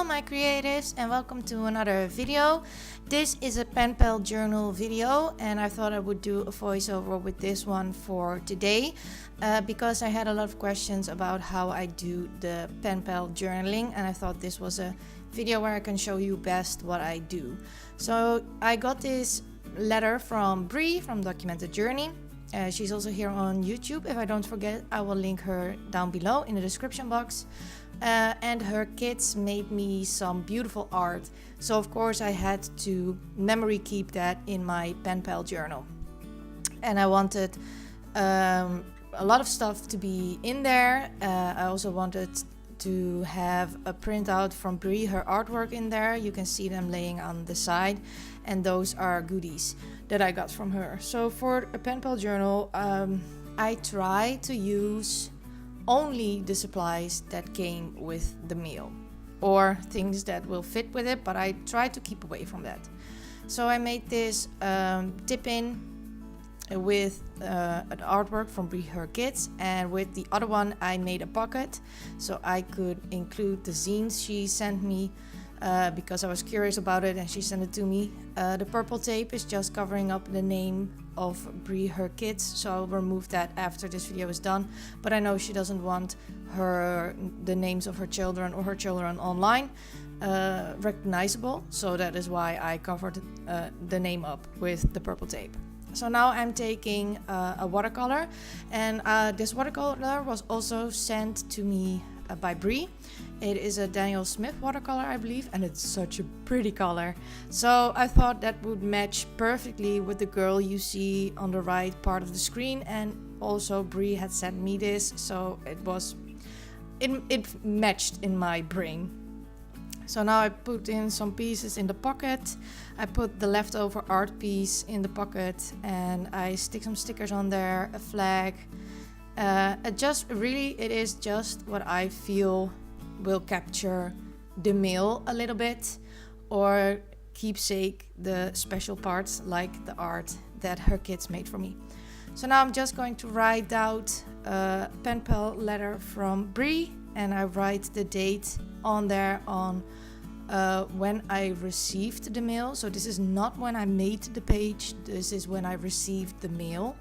Hello my creatives and welcome to another video. This is a Penpal journal video and I thought I would do a voiceover with this one for today because I had a lot of questions about how I do the Penpal journaling, and I thought this was a video where I can show you best what I do. So I got this letter from Brie from Documented Journey. She's also here on YouTube. If I don't forget, I will link her down below in the description box. And her kids made me some beautiful art. So of course I had to memory keep that in my Penpal journal. And I wanted a lot of stuff to be in there. I also wanted to have a printout from Brie, her artwork in there. You can see them laying on the side, and those are goodies that I got from her. So for a Penpal journal, I try to use only the supplies that came with the meal or things that will fit with it, but I try to keep away from that. So I made this tip-in with an artwork from Brie, her kids, and with the other one I made a pocket so I could include the zines she sent me because I was curious about it and she sent it to me. The purple tape is just covering up the name of Brie, her kids, so I'll remove that after this video is done, but I know she doesn't want the names of her children or her children online recognizable, so that is why I covered the name up with the purple tape. So now I'm taking a watercolor, and this watercolor was also sent to me by Brie. It is a Daniel Smith watercolor, I believe, and it's such a pretty color. So I thought that would match perfectly with the girl you see on the right part of the screen, and also Brie had sent me this, so it matched in my brain. So now I put in some pieces in the pocket. I put the leftover art piece in the pocket and I stick some stickers on there, a flag. It is just what I feel will capture the mail a little bit, or keepsake the special parts like the art that her kids made for me. So now I'm just going to write out a Penpal letter from Brie, and I write the date on there on when I received the mail. So this is not when I made the page, this is when I received the mail.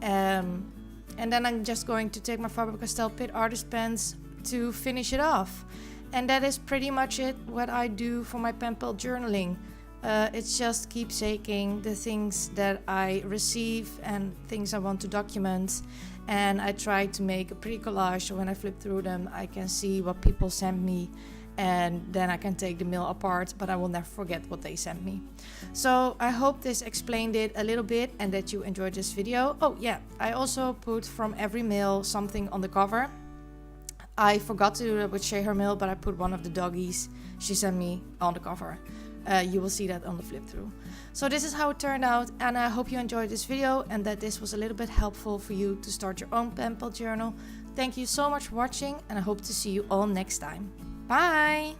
And then I'm just going to take my Faber Castell Pitt artist pens to finish it off. And that is pretty much it, what I do for my Penpal journaling. It's just keepsaking the things that I receive and things I want to document. And I try to make a pretty collage, so when I flip through them I can see what people sent me, and then I can take the mail apart, but I will never forget what they sent me. So I hope this explained it a little bit and that you enjoyed this video. Oh yeah, I also put from every mail something on the cover. I forgot to do that with Share Her Mail, but I put one of the doggies she sent me on the cover. You will see that on the flip through. So this is how it turned out, and I hope you enjoyed this video and that this was a little bit helpful for you to start your own Penpal journal. Thank you so much for watching, and I hope to see you all next time. Bye!